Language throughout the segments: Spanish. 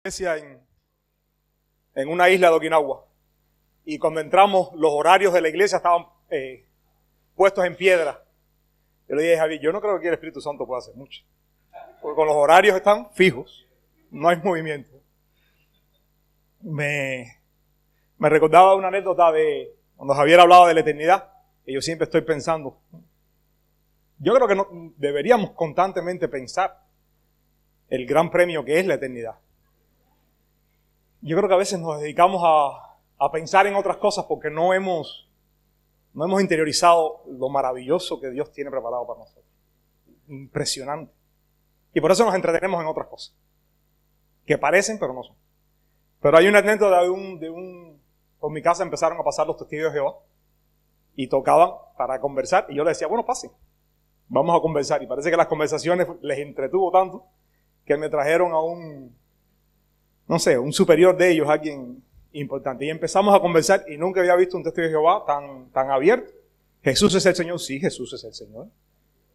iglesia en una isla de Okinawa. Y cuando entramos, los horarios de la iglesia estaban puestos en piedra. Yo le dije a Javier, yo no creo que el Espíritu Santo pueda hacer mucho. Porque con los horarios están fijos, no hay movimiento. Me recordaba una anécdota de cuando Javier hablaba de la eternidad, que yo siempre estoy pensando. Yo creo que deberíamos constantemente pensar el gran premio que es la eternidad. Yo creo que a veces nos dedicamos a pensar en otras cosas porque no hemos interiorizado lo maravilloso que Dios tiene preparado para nosotros. Impresionante. Y por eso nos entretenemos en otras cosas, que parecen pero no son. Pero hay una anécdota por mi casa empezaron a pasar los testigos de Jehová y tocaban para conversar y yo les decía, bueno, pasen, vamos a conversar. Y parece que las conversaciones les entretuvo tanto que me trajeron a un superior de ellos, alguien importante. Y empezamos a conversar y nunca había visto un testigo de Jehová tan abierto. Jesús es el Señor, sí, Jesús es el Señor.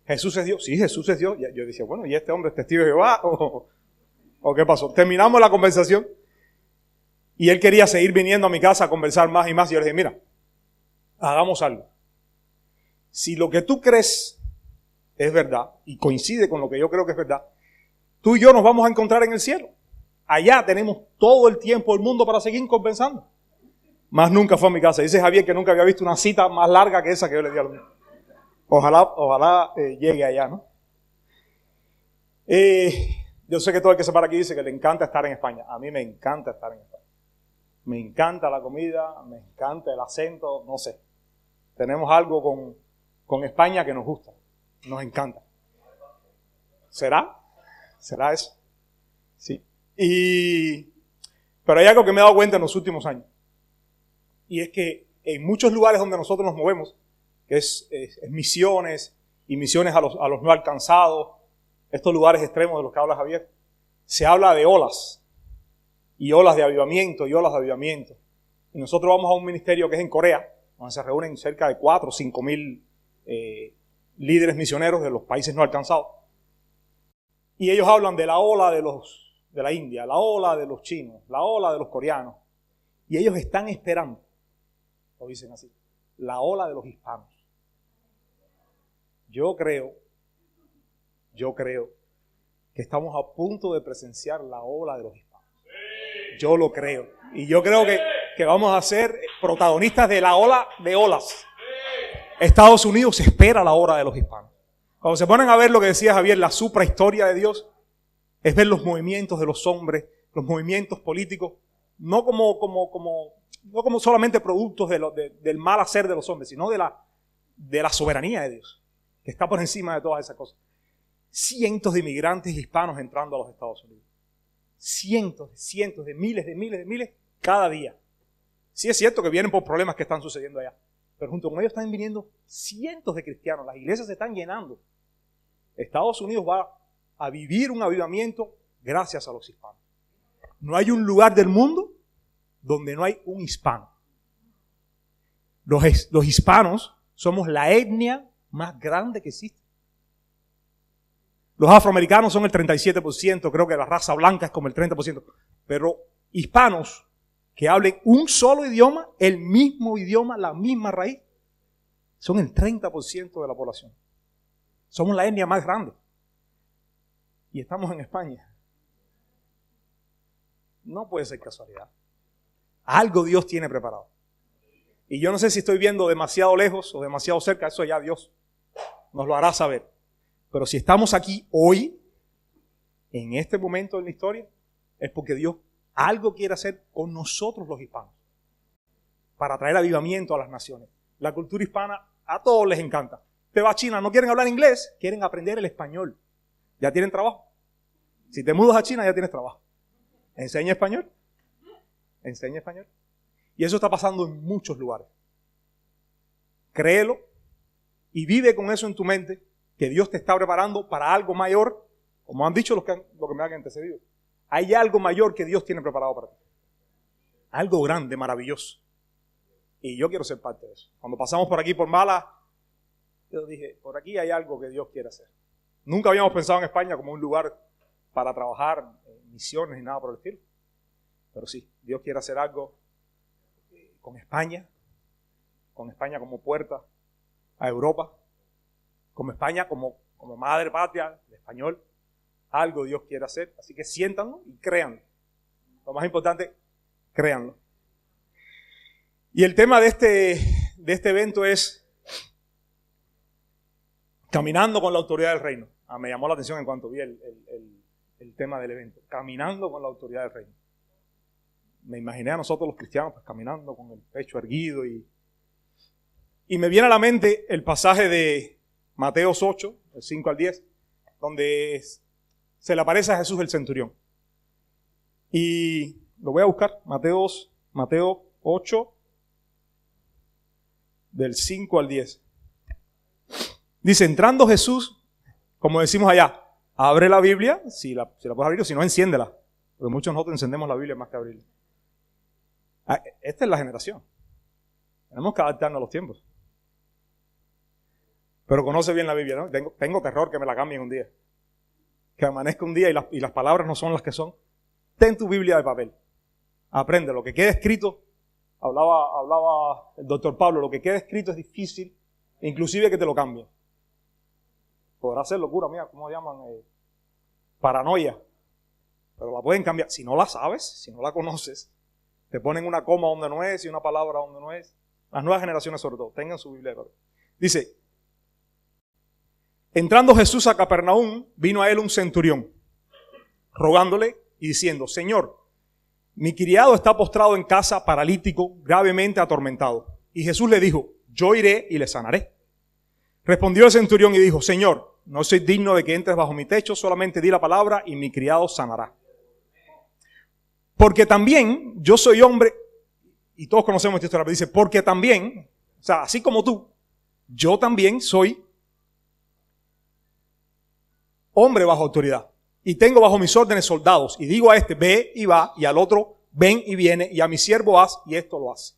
Jesús es Dios, sí, Jesús es Dios. Y yo decía, bueno, ¿y este hombre es testigo de Jehová? ¿O qué pasó? Terminamos la conversación y él quería seguir viniendo a mi casa a conversar más y más. Y yo le dije, mira, hagamos algo. Si lo que tú crees es verdad y coincide con lo que yo creo que es verdad, tú y yo nos vamos a encontrar en el cielo. Allá tenemos todo el tiempo del mundo para seguir conversando. Más nunca fue a mi casa. Dice Javier que nunca había visto una cita más larga que esa que yo le di a los niños. Ojalá llegue allá, ¿no? Yo sé que todo el que se para aquí dice que le encanta estar en España. A mí me encanta estar en España. Me encanta la comida, me encanta el acento, no sé. Tenemos algo con España que nos gusta, nos encanta. ¿Será? ¿Será eso? Sí. Pero hay algo que me he dado cuenta en los últimos años. Y es que en muchos lugares donde nosotros nos movemos, que es misiones y misiones a los no alcanzados, estos lugares extremos de los que habla Javier, se habla de olas. Y olas de avivamiento, y olas de avivamiento. Y nosotros vamos a un ministerio que es en Corea, donde se reúnen cerca de 4 o 5 mil líderes misioneros de los países no alcanzados. Y ellos hablan de la ola de la India, la ola de los chinos, la ola de los coreanos. Y ellos están esperando, lo dicen así, la ola de los hispanos. Yo creo que estamos a punto de presenciar la ola de los hispanos. Yo lo creo. Y yo creo que vamos a ser protagonistas de la ola de olas. Estados Unidos espera la ola de los hispanos. Cuando se ponen a ver lo que decía Javier, la suprahistoria de Dios, es ver los movimientos de los hombres, los movimientos políticos, no como solamente productos del mal hacer de los hombres, sino de la soberanía de Dios, que está por encima de todas esas cosas. Cientos de inmigrantes hispanos entrando a los Estados Unidos. Cientos de miles cada día. Sí es cierto que vienen por problemas que están sucediendo allá, pero junto con ellos están viniendo cientos de cristianos. Las iglesias se están llenando. Estados Unidos va a vivir un avivamiento gracias a los hispanos. No hay un lugar del mundo donde no hay un hispano. Los hispanos somos la etnia más grande que existe. Los afroamericanos son el 37%, creo que la raza blanca es como el 30%. Pero hispanos que hablen un solo idioma, el mismo idioma, la misma raíz, son el 30% de la población. Somos la etnia más grande. Y estamos en España. No puede ser casualidad. Algo Dios tiene preparado. Y yo no sé si estoy viendo demasiado lejos o demasiado cerca, eso ya Dios nos lo hará saber. Pero si estamos aquí hoy, en este momento de la historia, es porque Dios algo quiere hacer con nosotros los hispanos, para traer avivamiento a las naciones. La cultura hispana a todos les encanta. Te vas a China, no quieren hablar inglés, quieren aprender el español. Ya tienen trabajo. Si te mudas a China, ya tienes trabajo. Enseña español. Enseña español. Y eso está pasando en muchos lugares. Créelo y vive con eso en tu mente, que Dios te está preparando para algo mayor, como han dicho los que me han antecedido. Hay algo mayor que Dios tiene preparado para ti. Algo grande, maravilloso. Y yo quiero ser parte de eso. Cuando pasamos por aquí, por Mala, yo dije, por aquí hay algo que Dios quiere hacer. Nunca habíamos pensado en España como un lugar para trabajar, misiones y nada por el estilo. Pero sí, Dios quiere hacer algo con España como puerta a Europa, como España como madre patria del español. Algo Dios quiere hacer, así que siéntanlo y créanlo. Lo más importante, créanlo. Y el tema de este evento es caminando con la autoridad del reino. Me llamó la atención en cuanto vi el tema del evento. Caminando con la autoridad del reino. Me imaginé a nosotros los cristianos pues, caminando con el pecho erguido y me viene a la mente el pasaje de Mateo 8, del 5 al 10, donde se le aparece a Jesús el centurión. Y lo voy a buscar, Mateo 8, del 5 al 10. Dice, entrando Jesús, como decimos allá, abre la Biblia, si la puedes abrir, o si no, enciéndela. Porque muchos de nosotros encendemos la Biblia más que abrirla. Esta es la generación. Tenemos que adaptarnos a los tiempos. Pero conoce bien la Biblia, ¿no? Tengo terror que me la cambien un día. Que amanezca un día y las palabras no son las que son. Ten tu Biblia de papel. Aprende. Lo que queda escrito, hablaba el doctor Pablo, lo que queda escrito es difícil, inclusive que te lo cambien. Podrá ser locura mía, ¿cómo llaman? Paranoia. Pero la pueden cambiar. Si no la sabes, si no la conoces, te ponen una coma donde no es y una palabra donde no es. Las nuevas generaciones sobre todo, tengan su Biblia de papel. Dice, entrando Jesús a Capernaum, vino a él un centurión, rogándole y diciendo, Señor, mi criado está postrado en casa, paralítico, gravemente atormentado. Y Jesús le dijo, yo iré y le sanaré. Respondió el centurión y dijo, Señor, no soy digno de que entres bajo mi techo, solamente di la palabra y mi criado sanará. Porque también yo soy hombre, y todos conocemos esta historia, pero dice, porque también, o sea, así como tú, yo también soy hombre bajo autoridad. Y tengo bajo mis órdenes soldados. Y digo a este, ve y va, y al otro, ven y viene, y a mi siervo haz, y esto lo hace.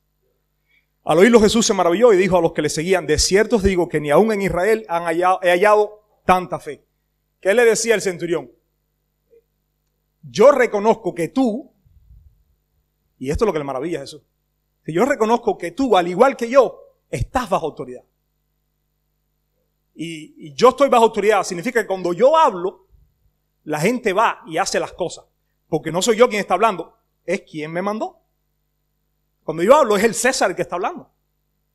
Al oírlo Jesús se maravilló y dijo a los que le seguían, de cierto os digo que ni aún en Israel he hallado tanta fe. ¿Qué le decía el centurión? Yo reconozco que tú, y esto es lo que le maravilla a Jesús, que yo reconozco que tú, al igual que yo, estás bajo autoridad. Y yo estoy bajo autoridad, significa que cuando yo hablo, la gente va y hace las cosas. Porque no soy yo quien está hablando, es quien me mandó. Cuando yo hablo, es el César el que está hablando.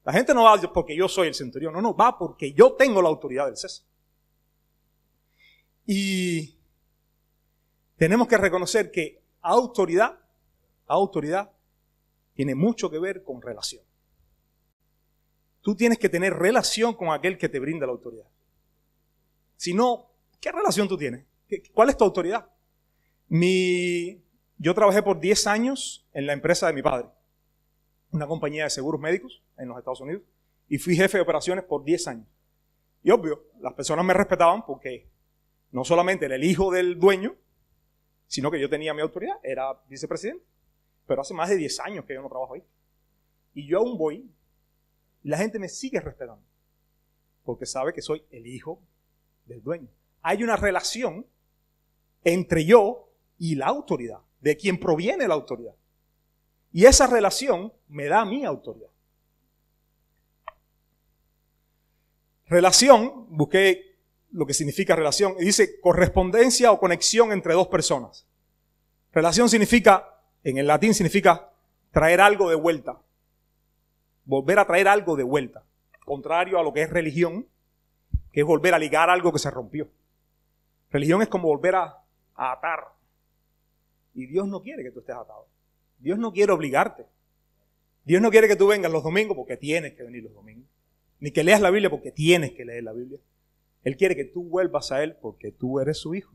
La gente no va porque yo soy el centurión, no, va porque yo tengo la autoridad del César. Y tenemos que reconocer que autoridad tiene mucho que ver con relación. Tú tienes que tener relación con aquel que te brinda la autoridad. Si no, ¿qué relación tú tienes? ¿Cuál es tu autoridad? Yo trabajé por 10 años en la empresa de mi padre, una compañía de seguros médicos en los Estados Unidos, y fui jefe de operaciones por 10 años. Y obvio, las personas me respetaban porque no solamente era el hijo del dueño, sino que yo tenía mi autoridad, era vicepresidente. Pero hace más de 10 años que yo no trabajo ahí. Y yo aún voy, y la gente me sigue respetando, porque sabe que soy el hijo del dueño. Hay una relación entre yo y la autoridad, de quien proviene la autoridad. Y esa relación me da mi autoridad. Relación, busqué lo que significa relación, y dice correspondencia o conexión entre dos personas. Relación significa, en el latín significa traer algo de vuelta. Volver a traer algo de vuelta. Contrario a lo que es religión, que es volver a ligar algo que se rompió. Religión es como volver a atar. Y Dios no quiere que tú estés atado. Dios no quiere obligarte. Dios no quiere que tú vengas los domingos porque tienes que venir los domingos. Ni que leas la Biblia porque tienes que leer la Biblia. Él quiere que tú vuelvas a Él porque tú eres su hijo.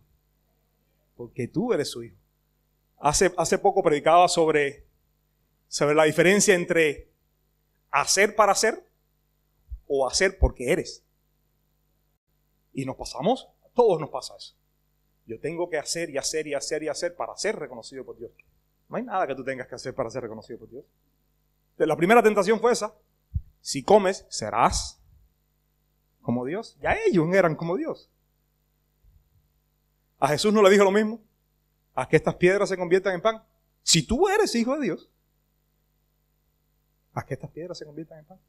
Porque tú eres su hijo. Hace poco predicaba sobre la diferencia entre hacer para hacer o hacer porque eres. Y a todos nos pasa eso. Yo tengo que hacer y hacer y hacer y hacer para ser reconocido por Dios. No hay nada que tú tengas que hacer para ser reconocido por Dios. La primera tentación fue esa. Si comes, serás como Dios. Ya ellos eran como Dios. A Jesús no le dijo lo mismo. ¿A que estas piedras se conviertan en pan? Si tú eres hijo de Dios, haz que estas piedras se conviertan en pan.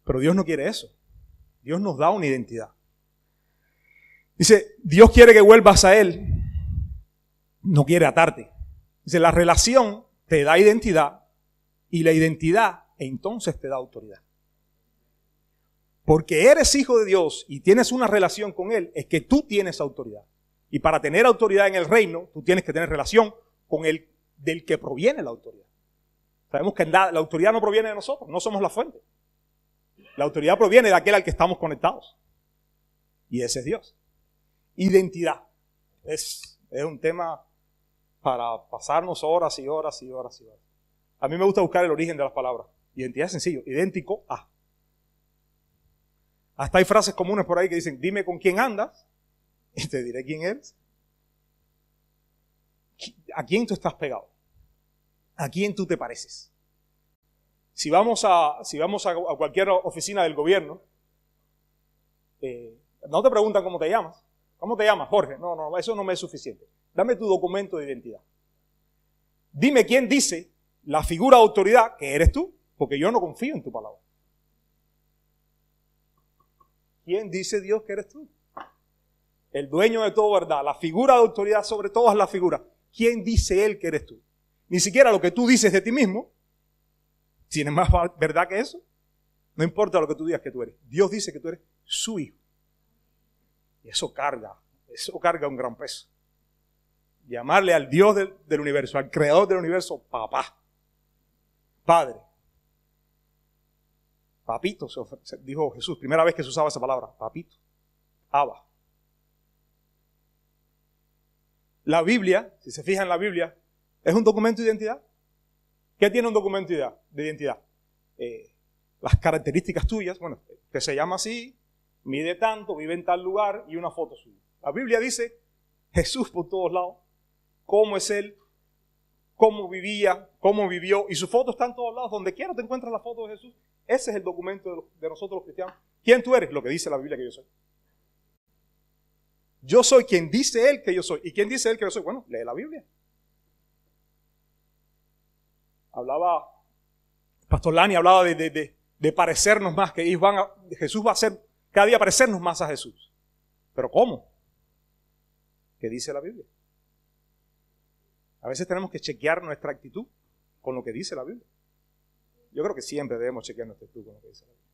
Pero Dios no quiere eso. Dios nos da una identidad. Dice, Dios quiere que vuelvas a Él. No quiere atarte. Dice, la relación te da identidad y la identidad entonces te da autoridad. Porque eres hijo de Dios y tienes una relación con Él, es que tú tienes autoridad. Y para tener autoridad en el reino, tú tienes que tener relación con el del que proviene la autoridad. Sabemos que la autoridad no proviene de nosotros, no somos la fuente. La autoridad proviene de aquel al que estamos conectados. Y ese es Dios. Identidad. Es un tema para pasarnos horas y horas y horas y horas. A mí me gusta buscar el origen de las palabras. Identidad es sencillo, idéntico a. Hasta hay frases comunes por ahí que dicen, dime con quién andas y te diré quién eres. ¿A quién tú estás pegado? ¿A quién tú te pareces? Si vamos a cualquier oficina del gobierno, no te preguntan cómo te llamas. ¿Cómo te llamas, Jorge? No, eso no me es suficiente. Dame tu documento de identidad. Dime quién dice la figura de autoridad que eres tú, porque yo no confío en tu palabra. ¿Quién dice Dios que eres tú? El dueño de todo, ¿verdad? La figura de autoridad sobre todas las figuras. ¿Quién dice Él que eres tú? Ni siquiera lo que tú dices de ti mismo. ¿Tienes más verdad que eso? No importa lo que tú digas que tú eres. Dios dice que tú eres su hijo. Y eso carga un gran peso. Llamarle al Dios del universo, al creador del universo, papá, padre. Papito, dijo Jesús, primera vez que se usaba esa palabra, papito, Abba. La Biblia, si se fijan en la Biblia, es un documento de identidad. ¿Qué tiene un documento de identidad? Las características tuyas, bueno, que se llama así, mide tanto, vive en tal lugar y una foto suya. La Biblia dice Jesús por todos lados, cómo es Él, cómo vivía, cómo vivió, y su foto está en todos lados. Donde quiera te encuentras la foto de Jesús. Ese es el documento de nosotros los cristianos. ¿Quién tú eres? Lo que dice la Biblia que yo soy. Yo soy quien dice Él que yo soy. ¿Y quién dice Él que yo soy? Bueno, lee la Biblia. Pastor Lani hablaba de parecernos más, que Jesús va a hacer cada día parecernos más a Jesús. ¿Pero cómo? ¿Qué dice la Biblia? A veces tenemos que chequear nuestra actitud con lo que dice la Biblia. Yo creo que siempre debemos chequear nuestra actitud con lo que dice la Biblia.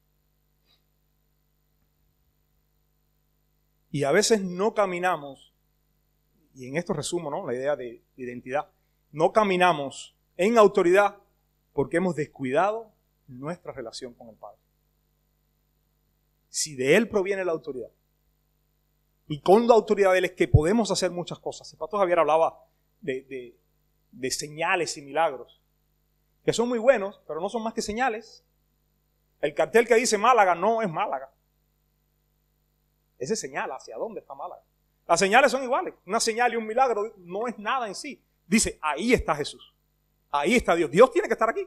Y a veces no caminamos, y en esto resumo, ¿no?, la idea de identidad, no caminamos en autoridad porque hemos descuidado nuestra relación con el Padre. Si de Él proviene la autoridad, y con la autoridad de Él es que podemos hacer muchas cosas. El pastor Javier hablaba de señales y milagros, que son muy buenos, pero no son más que señales. El cartel que dice Málaga no es Málaga. Ese señala hacia dónde está Málaga. Las señales son iguales. Una señal y un milagro no es nada en sí. Dice, ahí está Jesús. Ahí está Dios. Dios tiene que estar aquí.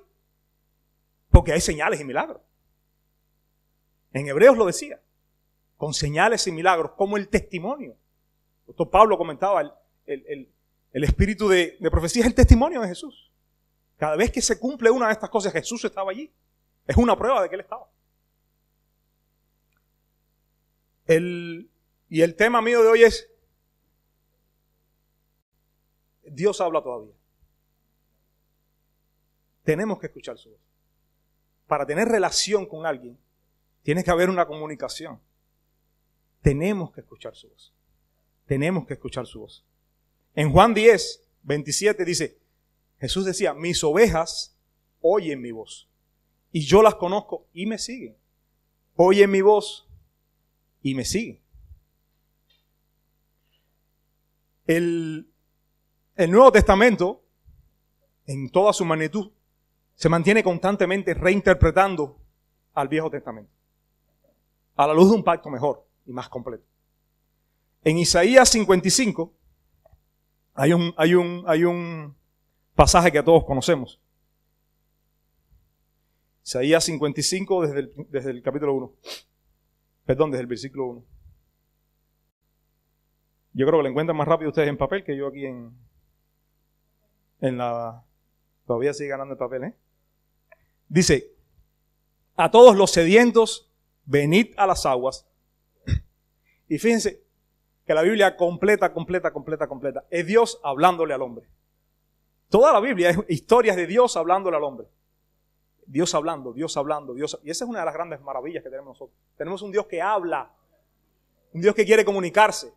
Porque hay señales y milagros. En Hebreos lo decía. Con señales y milagros, como el testimonio. El doctor Pablo comentaba, el espíritu de profecía es el testimonio de Jesús. Cada vez que se cumple una de estas cosas, Jesús estaba allí. Es una prueba de que Él estaba. Y el tema mío de hoy es, Dios habla todavía. Tenemos que escuchar su voz. Para tener relación con alguien, tiene que haber una comunicación. Tenemos que escuchar su voz. Tenemos que escuchar su voz. En Juan 10, 27 dice, Jesús decía, mis ovejas oyen mi voz. Y yo las conozco y me siguen. Oyen mi voz y me siguen. El Nuevo Testamento, en toda su magnitud, se mantiene constantemente reinterpretando al Viejo Testamento, a la luz de un pacto mejor y más completo. En Isaías 55 hay un pasaje que todos conocemos. Isaías 55 desde el capítulo 1. Perdón, desde el versículo 1. Yo creo que lo encuentran más rápido ustedes en papel que yo aquí en... Todavía sigue ganando el papel, Dice, a todos los sedientos, venid a las aguas. Y fíjense que la Biblia completa, es Dios hablándole al hombre. Toda la Biblia es historias de Dios hablándole al hombre. Dios hablando. Y esa es una de las grandes maravillas que tenemos nosotros. Tenemos un Dios que habla, un Dios que quiere comunicarse,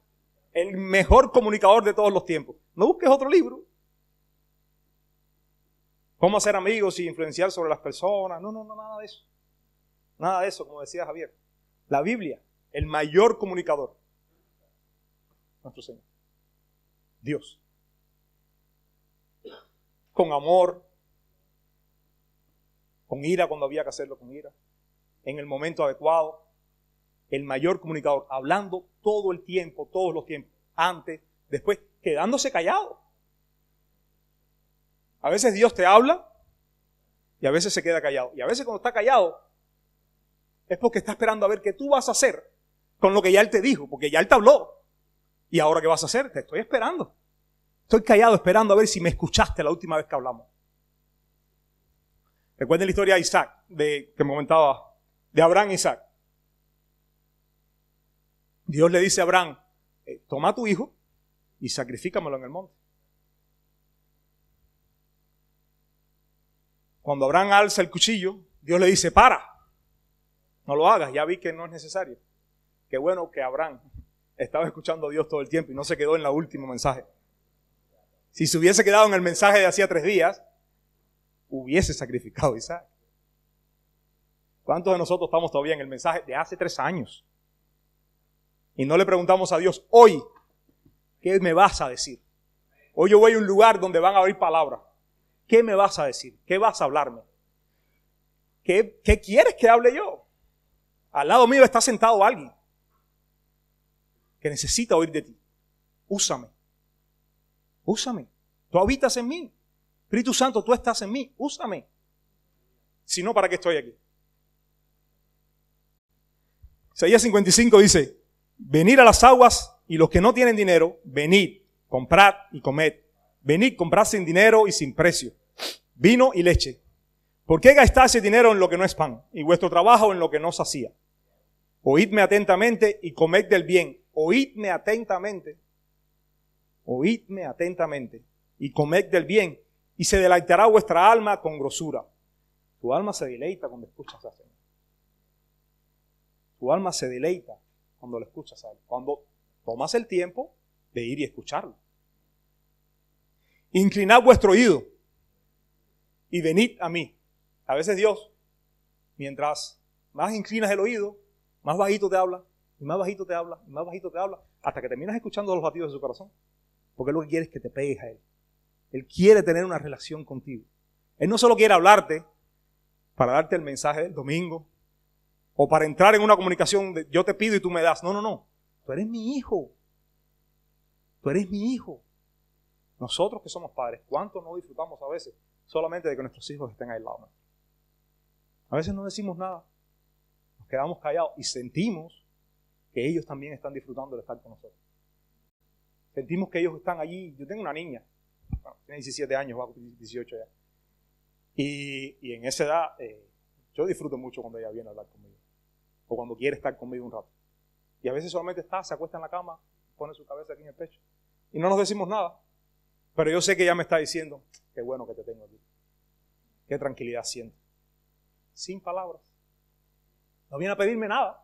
el mejor comunicador de todos los tiempos. No busques otro libro. Cómo hacer amigos y influenciar sobre las personas. No, nada de eso. Nada de eso, como decía Javier. La Biblia, el mayor comunicador. Nuestro Señor. Dios. Con amor. Con ira cuando había que hacerlo con ira. En el momento adecuado. El mayor comunicador. Hablando todo el tiempo, todos los tiempos. Antes, después, quedándose callado. A veces Dios te habla y a veces se queda callado. Y a veces cuando está callado es porque está esperando a ver qué tú vas a hacer con lo que ya Él te dijo, porque ya Él te habló. ¿Y ahora qué vas a hacer? Te estoy esperando. Estoy callado esperando a ver si me escuchaste la última vez que hablamos. Recuerden la historia de Isaac, que me comentaba, de Abraham e Isaac. Dios le dice a Abraham, toma a tu hijo y sacrifícamelo en el monte. Cuando Abraham alza el cuchillo, Dios le dice, para, no lo hagas, ya vi que no es necesario. Qué bueno que Abraham estaba escuchando a Dios todo el tiempo y no se quedó en el último mensaje. Si se hubiese quedado en el mensaje de hacía 3 días, hubiese sacrificado a Isaac. ¿Cuántos de nosotros estamos todavía en el mensaje de hace 3 años? Y no le preguntamos a Dios, hoy, ¿qué me vas a decir? Hoy yo voy a un lugar donde van a oír palabras. ¿Qué me vas a decir? ¿Qué vas a hablarme? ¿Qué quieres que hable yo? Al lado mío está sentado alguien que necesita oír de ti. Úsame. Tú habitas en mí. Espíritu Santo, tú estás en mí. Úsame. Si no, ¿para qué estoy aquí? Isaías 55 dice, venid a las aguas y los que no tienen dinero, venid, comprad y comed. Venid, comprad sin dinero y sin precio, vino y leche. ¿Por qué gastáis el dinero en lo que no es pan y vuestro trabajo en lo que no sacía? Oídme atentamente y comed del bien. Oídme atentamente y comed del bien, y se deleitará vuestra alma con grosura. Tu alma se deleita cuando escuchas a Señor. Tu alma se deleita cuando lo escuchas a Él. Cuando tomas el tiempo de ir y escucharlo. Inclinad vuestro oído y venid a mí. A veces Dios, mientras más inclinas el oído, más bajito te habla, y más bajito te habla, y más bajito te habla, hasta que terminas escuchando los latidos de su corazón. Porque Él lo que quiere es que te pegues a Él. Él quiere tener una relación contigo. Él no solo quiere hablarte para darte el mensaje del domingo, o para entrar en una comunicación de yo te pido y tú me das. No. Tú eres mi hijo. Tú eres mi hijo. Nosotros que somos padres, ¿cuánto no disfrutamos a veces solamente de que nuestros hijos estén ahí al lado? A veces no decimos nada. Nos quedamos callados y sentimos que ellos también están disfrutando de estar con nosotros. Sentimos que ellos están allí. Yo tengo una niña, tiene 17 años, va a cumplir 18 ya. Y en esa edad, yo disfruto mucho cuando ella viene a hablar conmigo. O cuando quiere estar conmigo un rato. Y a veces solamente se acuesta en la cama, pone su cabeza aquí en el pecho. Y no nos decimos nada. Pero yo sé que ella me está diciendo, qué bueno que te tengo aquí. Qué tranquilidad siento. Sin palabras. No viene a pedirme nada.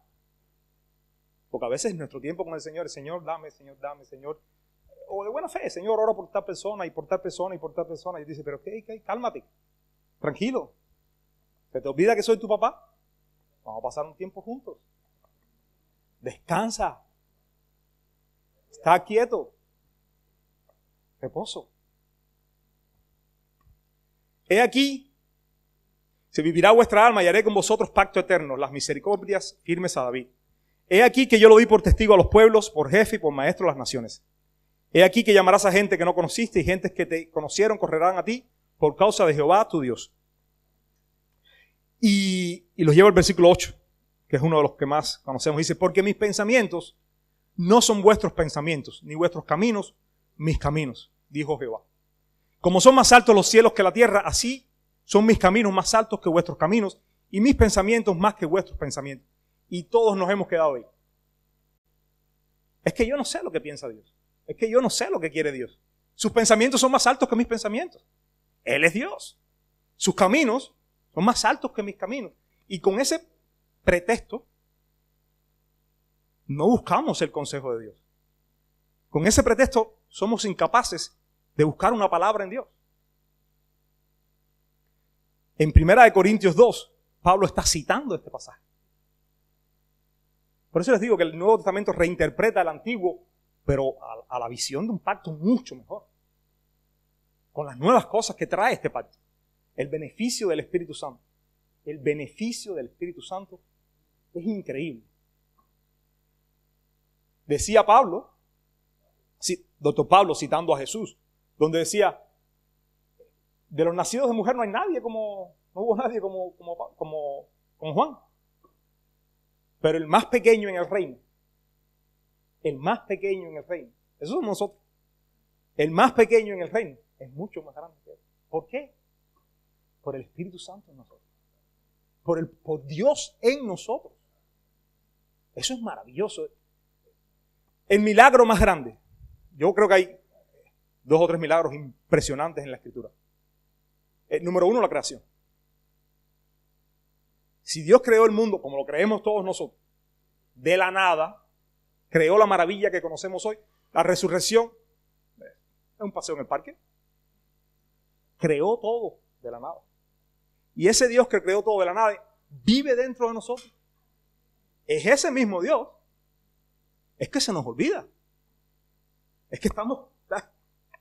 Porque a veces nuestro tiempo con el Señor, dame, Señor. O de buena fe, Señor, ora por tal persona y por tal persona y por tal persona. Y dice, pero ¿qué? Cálmate. Tranquilo. ¿Se te olvida que soy tu papá? Vamos a pasar un tiempo juntos. Descansa. Está quieto. Reposo. He aquí, se vivirá vuestra alma y haré con vosotros pacto eterno, las misericordias firmes a David. He aquí que yo lo di por testigo a los pueblos, por jefe y por maestro de las naciones. He aquí que llamarás a gente que no conociste y gentes que te conocieron correrán a ti por causa de Jehová tu Dios. Y los lleva al versículo 8, que es uno de los que más conocemos. Dice, porque mis pensamientos no son vuestros pensamientos, ni vuestros caminos mis caminos, dijo Jehová. Como son más altos los cielos que la tierra, así son mis caminos más altos que vuestros caminos y mis pensamientos más que vuestros pensamientos. Y todos nos hemos quedado ahí. Es que yo no sé lo que piensa Dios. Es que yo no sé lo que quiere Dios. Sus pensamientos son más altos que mis pensamientos. Él es Dios. Sus caminos son más altos que mis caminos. Y con ese pretexto, no buscamos el consejo de Dios. Con ese pretexto, somos incapaces de buscar una palabra en Dios. En 1 Corintios 2, Pablo está citando este pasaje. Por eso les digo que el Nuevo Testamento reinterpreta el Antiguo, pero a la visión de un pacto mucho mejor. Con las nuevas cosas que trae este pacto. El beneficio del Espíritu Santo. El beneficio del Espíritu Santo es increíble. Decía Pablo, doctor Pablo citando a Jesús, donde decía, de los nacidos de mujer no hubo nadie como Juan. Pero el más pequeño en el reino, eso somos nosotros. El más pequeño en el reino es mucho más grande que él. ¿Por qué? Por el Espíritu Santo en nosotros. Por Dios en nosotros. Eso es maravilloso. El milagro más grande. Yo creo que hay 2 o 3 milagros impresionantes en la Escritura. Número 1, la creación. Si Dios creó el mundo, como lo creemos todos nosotros, de la nada, creó la maravilla que conocemos hoy, la resurrección, es un paseo en el parque, creó todo de la nada. Y ese Dios que creó todo de la nada vive dentro de nosotros. Es ese mismo Dios. Es que se nos olvida. Es que estamos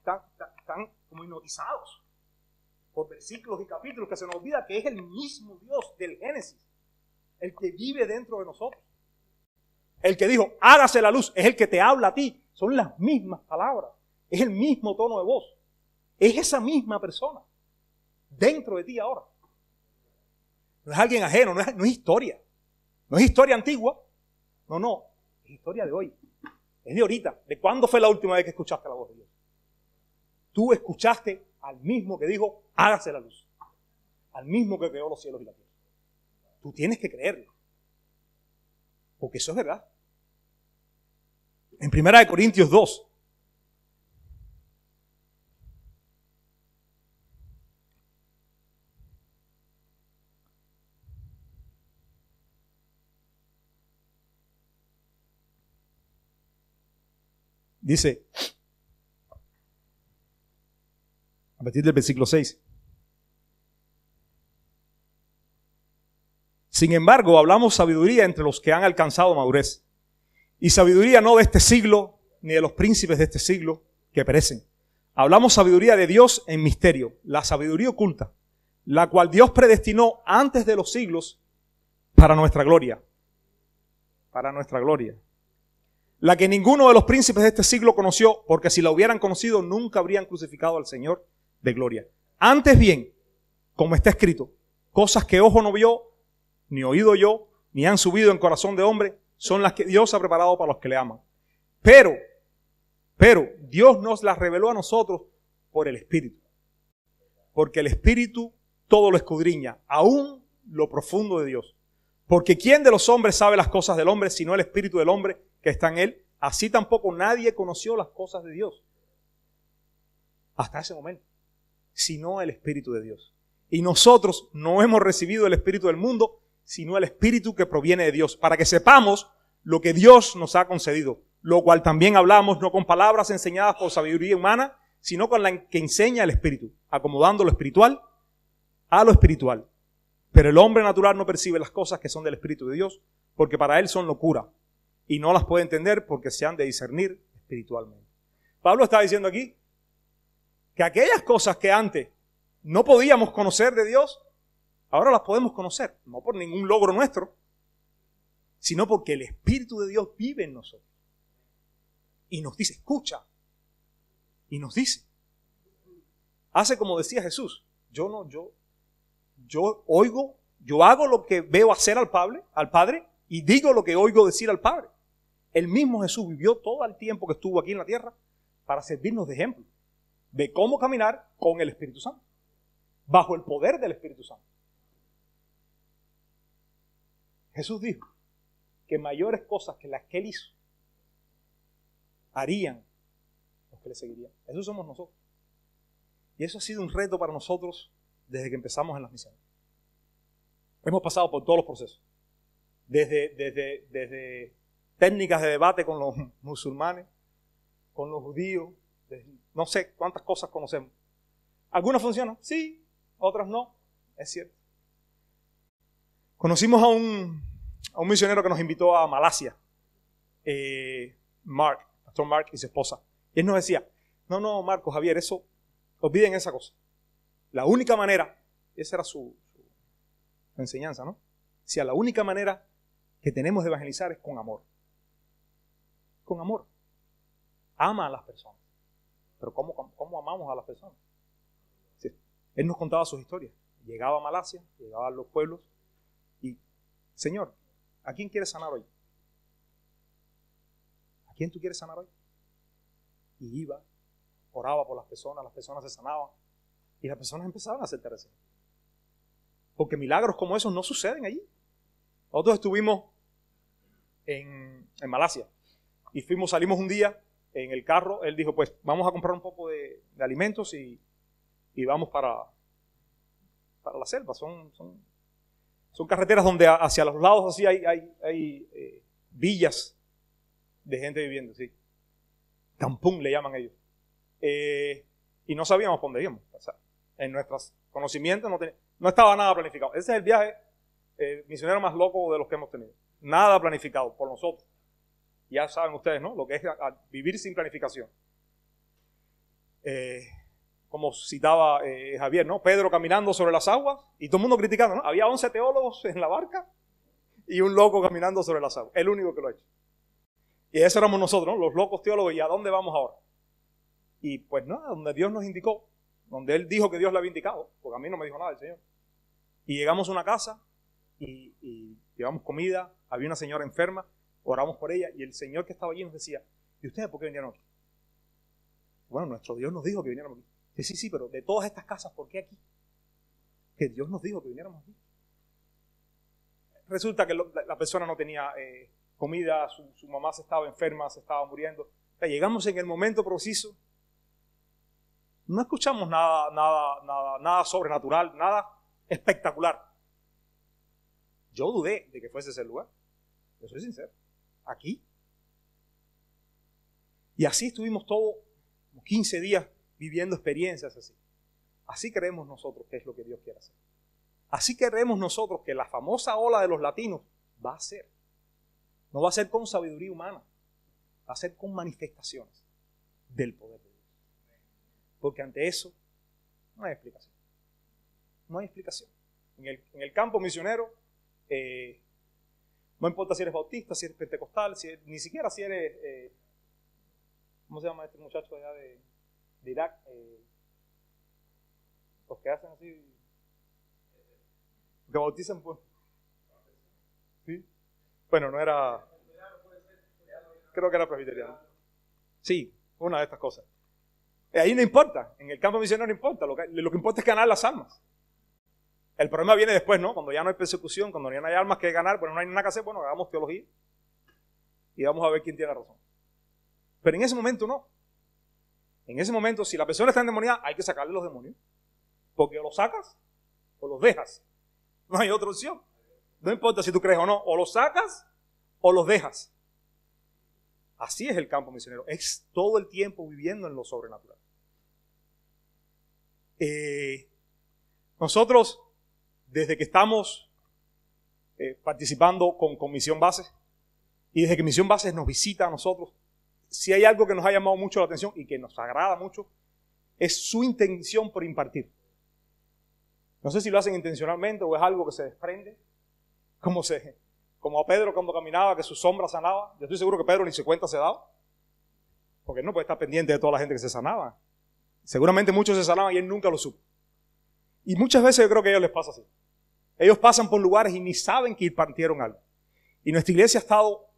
tan como hipnotizados por versículos y capítulos que se nos olvida que es el mismo Dios del Génesis, el que vive dentro de nosotros. El que dijo, hágase la luz, es el que te habla a ti. Son las mismas palabras, es el mismo tono de voz. Es esa misma persona dentro de ti ahora. No es alguien ajeno, no es historia. No es historia antigua. No, es historia de hoy. Es de ahorita. ¿De cuándo fue la última vez que escuchaste la voz de Dios? Tú escuchaste al mismo que dijo, hágase la luz. Al mismo que creó los cielos y la tierra. Tú tienes que creerlo. Porque eso es verdad. En 1 Corintios 2. Dice, a partir del versículo 6. Sin embargo, hablamos sabiduría entre los que han alcanzado madurez. Y sabiduría no de este siglo, ni de los príncipes de este siglo que perecen. Hablamos sabiduría de Dios en misterio, la sabiduría oculta, la cual Dios predestinó antes de los siglos para nuestra gloria. Para nuestra gloria. La que ninguno de los príncipes de este siglo conoció, porque si la hubieran conocido, nunca habrían crucificado al Señor de gloria. Antes bien, como está escrito, cosas que ojo no vio, ni oído yo, ni han subido en corazón de hombre, son las que Dios ha preparado para los que le aman. Pero Dios nos las reveló a nosotros por el Espíritu. Porque el Espíritu todo lo escudriña, aún lo profundo de Dios. Porque ¿quién de los hombres sabe las cosas del hombre, sino el Espíritu del hombre que está en él? Así tampoco nadie conoció las cosas de Dios. Hasta ese momento. Sino el Espíritu de Dios. Y nosotros no hemos recibido el Espíritu del mundo, sino el Espíritu que proviene de Dios, para que sepamos lo que Dios nos ha concedido, lo cual también hablamos no con palabras enseñadas por sabiduría humana, sino con la que enseña el Espíritu, acomodando lo espiritual a lo espiritual. Pero el hombre natural no percibe las cosas que son del Espíritu de Dios, porque para él son locura, y no las puede entender porque se han de discernir espiritualmente. Pablo está diciendo aquí que aquellas cosas que antes no podíamos conocer de Dios, ahora las podemos conocer, no por ningún logro nuestro, sino porque el Espíritu de Dios vive en nosotros. Y nos dice, escucha. Y nos dice. Hace como decía Jesús, yo hago lo que veo hacer al Padre, y digo lo que oigo decir al Padre. El mismo Jesús vivió todo el tiempo que estuvo aquí en la tierra para servirnos de ejemplo. de cómo caminar con el Espíritu Santo, bajo el poder del Espíritu Santo. Jesús dijo que mayores cosas que las que Él hizo harían los que le seguirían. Eso somos nosotros. Y eso ha sido un reto para nosotros desde que empezamos en las misiones. Hemos pasado por todos los procesos. Desde técnicas de debate con los musulmanes, con los judíos, no sé cuántas cosas conocemos. Algunas funcionan, sí, otras no, es cierto. Conocimos a un misionero que nos invitó a Malasia, Pastor Mark y su esposa. Y él nos decía, no, Marco, Javier, eso, olviden esa cosa. La única manera, esa era su enseñanza, ¿no? Decía, la única manera que tenemos de evangelizar es con amor. Con amor. Ama a las personas. Pero ¿cómo amamos a las personas? Sí. Él nos contaba sus historias. Llegaba a Malasia, llegaba a los pueblos y, Señor, ¿a quién quieres sanar hoy? ¿A quién tú quieres sanar hoy? Y iba, oraba por las personas se sanaban y las personas empezaban a acercarse. Porque milagros como esos no suceden allí. Nosotros estuvimos en Malasia y salimos un día en el carro. Él dijo, pues vamos a comprar un poco de alimentos y vamos para la selva. Son carreteras donde hacia los lados así hay villas de gente viviendo, sí. Campún le llaman ellos. Y no sabíamos por dónde íbamos. O sea, en nuestros conocimientos no estaba nada planificado. Ese es el viaje misionero más loco de los que hemos tenido. Nada planificado por nosotros. Ya saben ustedes, ¿no? Lo que es vivir sin planificación. Como citaba Javier, ¿no? Pedro caminando sobre las aguas y todo el mundo criticando, ¿no? Había 11 teólogos en la barca y un loco caminando sobre las aguas. El único que lo ha hecho. Y eso éramos nosotros, ¿no? Los locos teólogos. ¿Y a dónde vamos ahora? Y pues nada, donde Dios nos indicó, donde Él dijo que Dios le había indicado, porque a mí no me dijo nada el Señor. Y llegamos a una casa y llevamos comida, había una señora enferma, oramos por ella y el Señor que estaba allí nos decía, ¿y ustedes por qué vinieron aquí? Bueno, nuestro Dios nos dijo que viniéramos aquí. Sí, pero de todas estas casas, ¿por qué aquí? Que Dios nos dijo que viniéramos aquí. Resulta que la persona no tenía comida, su mamá se estaba enferma, se estaba muriendo. O sea, llegamos en el momento preciso. No escuchamos nada sobrenatural, nada espectacular. Yo dudé de que fuese ese lugar. Yo soy sincero. Aquí. Y así estuvimos todos 15 días viviendo experiencias así. Así creemos nosotros que es lo que Dios quiere hacer. Así creemos nosotros que la famosa ola de los latinos va a ser. No va a ser con sabiduría humana. Va a ser con manifestaciones del poder de Dios. Porque ante eso no hay explicación. No hay explicación. En el campo misionero, no importa si eres bautista, si eres pentecostal, ni siquiera si eres, ¿cómo se llama este muchacho allá de Irak? Los que hacen así, que bautizan, pues. ¿Sí? Bueno, no era, creo que era presbiteriano. Sí, una de estas cosas. Ahí no importa, en el campo misionero no importa, lo que importa es ganar las almas. El problema viene después, ¿no? Cuando ya no hay persecución, cuando ya no hay almas que ganar, bueno, no hay nada que hacer, bueno, hagamos teología y vamos a ver quién tiene razón. Pero en ese momento no. En ese momento, si la persona está endemoniada, hay que sacarle los demonios. Porque o los sacas o los dejas. No hay otra opción. No importa si tú crees o no, o los sacas o los dejas. Así es el campo misionero. Es todo el tiempo viviendo en lo sobrenatural. Nosotros, desde que estamos participando con Misión Bases, y desde que Misión Bases nos visita a nosotros, si hay algo que nos ha llamado mucho la atención y que nos agrada mucho, es su intención por impartir. No sé si lo hacen intencionalmente o es algo que se desprende, como a Pedro cuando caminaba, que su sombra sanaba. Yo estoy seguro que Pedro ni se cuenta se daba, porque él no puede estar pendiente de toda la gente que se sanaba. Seguramente muchos se sanaban y él nunca lo supo. Y muchas veces yo creo que a ellos les pasa así. Ellos pasan por lugares y ni saben que impartieron algo. Y nuestra iglesia ha estado,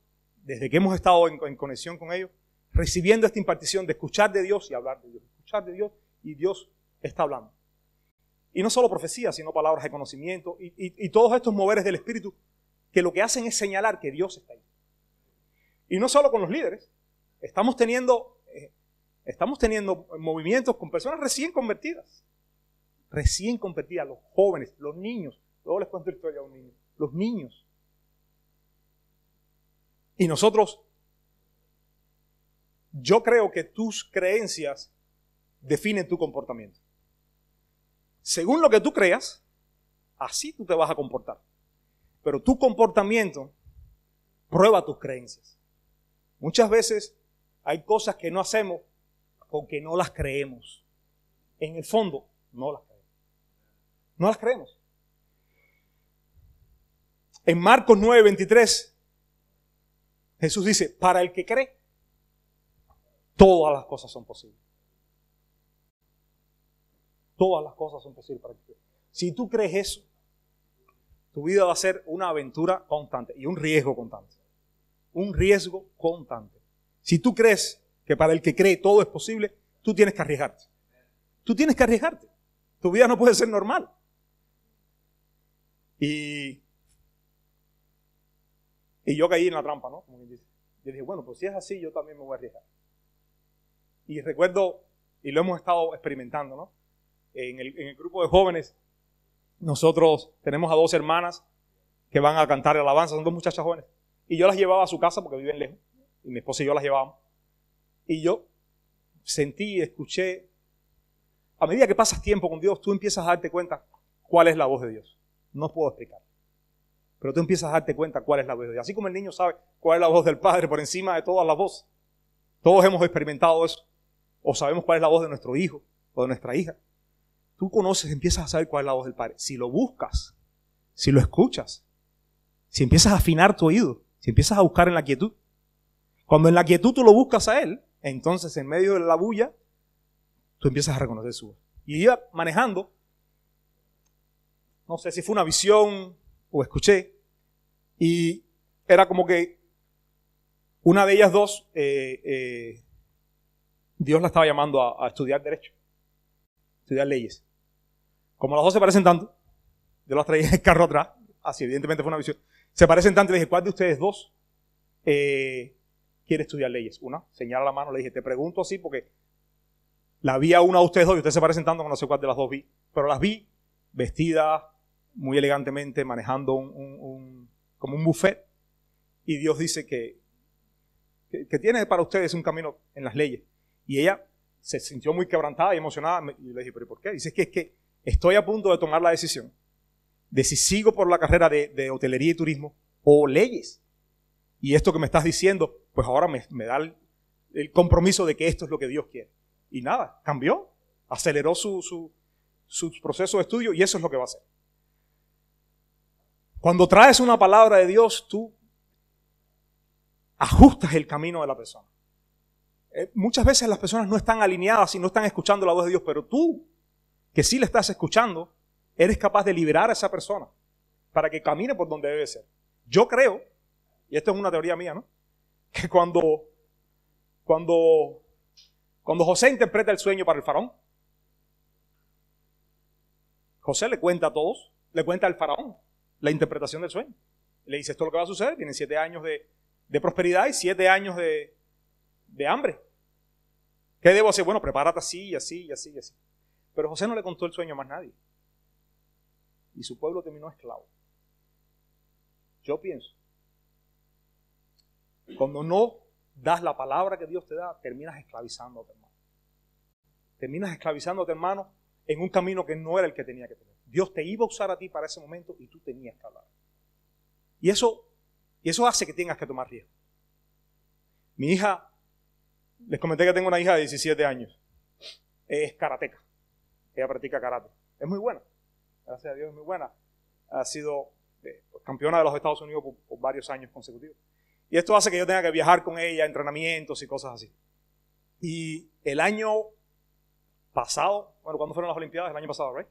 desde que hemos estado en conexión con ellos, recibiendo esta impartición de escuchar de Dios y hablar de Dios. Escuchar de Dios y Dios está hablando. Y no solo profecías, sino palabras de conocimiento y todos estos moveres del Espíritu que lo que hacen es señalar que Dios está ahí. Y no solo con los líderes, estamos teniendo movimientos con personas recién convertidas, los jóvenes, los niños. Luego les cuento la historia a un niño. Los niños. Y nosotros, yo creo que tus creencias definen tu comportamiento. Según lo que tú creas, así tú te vas a comportar. Pero tu comportamiento prueba tus creencias. Muchas veces hay cosas que no hacemos porque no las creemos. En el fondo, no las creemos. No las creemos. En Marcos 9:23, Jesús dice, para el que cree, todas las cosas son posibles. Todas las cosas son posibles para el que cree. Si tú crees eso, tu vida va a ser una aventura constante y un riesgo constante. Un riesgo constante. Si tú crees que para el que cree todo es posible, tú tienes que arriesgarte. Tú tienes que arriesgarte. Tu vida no puede ser normal. Y yo caí en la trampa, ¿no? Como quien dice. Yo dije, bueno, pues si es así, yo también me voy a arriesgar. Y recuerdo, y lo hemos estado experimentando, ¿no? En el grupo de jóvenes, nosotros tenemos a 2 hermanas que van a cantar alabanza, son 2 muchachas jóvenes. Y yo las llevaba a su casa porque viven lejos. Y mi esposa y yo las llevábamos. Y yo sentí, escuché. A medida que pasas tiempo con Dios, tú empiezas a darte cuenta cuál es la voz de Dios. No puedo explicar. Pero tú empiezas a darte cuenta cuál es la voz de Dios. Así como el niño sabe cuál es la voz del Padre por encima de todas las voces. Todos hemos experimentado eso. O sabemos cuál es la voz de nuestro hijo o de nuestra hija. Tú conoces, empiezas a saber cuál es la voz del Padre. Si lo buscas, si lo escuchas, si empiezas a afinar tu oído, si empiezas a buscar en la quietud. Cuando en la quietud tú lo buscas a Él, entonces en medio de la bulla, tú empiezas a reconocer su voz. Y iba manejando, no sé si fue una visión o escuché, y era como que una de ellas 2, Dios la estaba llamando a estudiar derecho, estudiar leyes. Como las 2 se parecen tanto, yo las traía en el carro atrás, así evidentemente fue una visión, se parecen tanto, y le dije, ¿cuál de ustedes 2 quiere estudiar leyes? Una, señala la mano, le dije, te pregunto así porque la vi a una de ustedes 2 y ustedes se parecen tanto que no sé cuál de las 2 vi, pero las vi vestidas muy elegantemente, manejando como un buffet, y Dios dice que tiene para ustedes un camino en las leyes. Y ella se sintió muy quebrantada y emocionada, y le dije, ¿pero por qué? Dice, es que estoy a punto de tomar la decisión de si sigo por la carrera de hotelería y turismo o leyes. Y esto que me estás diciendo, pues ahora me da el compromiso de que esto es lo que Dios quiere. Y nada, cambió, aceleró su proceso de estudio y eso es lo que va a hacer. Cuando traes una palabra de Dios, tú ajustas el camino de la persona. Muchas veces las personas no están alineadas y no están escuchando la voz de Dios, pero tú, que sí le estás escuchando, eres capaz de liberar a esa persona para que camine por donde debe ser. Yo creo, y esto es una teoría mía, ¿no?, que cuando José interpreta el sueño para el faraón, José le cuenta a todos, le cuenta al faraón la interpretación del sueño. Le dice, esto es lo que va a suceder, vienen 7 años de prosperidad y 7 años de hambre. ¿Qué debo hacer? Bueno, prepárate así, así, así, así. Pero José no le contó el sueño a más nadie. Y su pueblo terminó esclavo. Yo pienso, cuando no das la palabra que Dios te da, terminas esclavizándote, hermano. Terminas esclavizándote, hermano, en un camino que no era el que tenía que tener. Dios te iba a usar a ti para ese momento y tú tenías que hablar. Y eso hace que tengas que tomar riesgo. Mi hija, les comenté que tengo una hija de 17 años. Es karateca. Ella practica karate. Es muy buena. Gracias a Dios es muy buena. Ha sido campeona de los Estados Unidos por varios años consecutivos. Y esto hace que yo tenga que viajar con ella a entrenamientos y cosas así. Y el año pasado, bueno, ¿cuándo fueron las Olimpiadas? El año pasado, ¿right?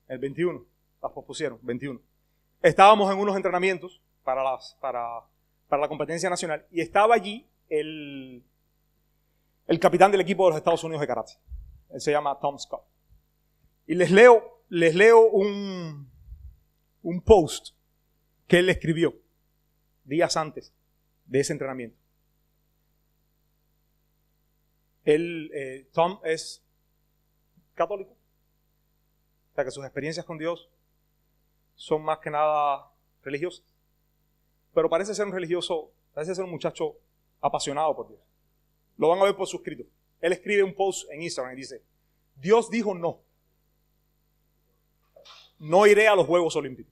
El 21. Las pospusieron, 21. Estábamos en unos entrenamientos para la competencia nacional y estaba allí el capitán del equipo de los Estados Unidos de karate. Él se llama Tom Scott. Y les leo un post que él escribió días antes de ese entrenamiento. Tom es católico, o sea que sus experiencias con Dios son más que nada religiosas, pero parece ser un muchacho apasionado por Dios. Lo van a ver por su escrito. Él escribe un post en Instagram y dice: Dios dijo no iré a los Juegos Olímpicos.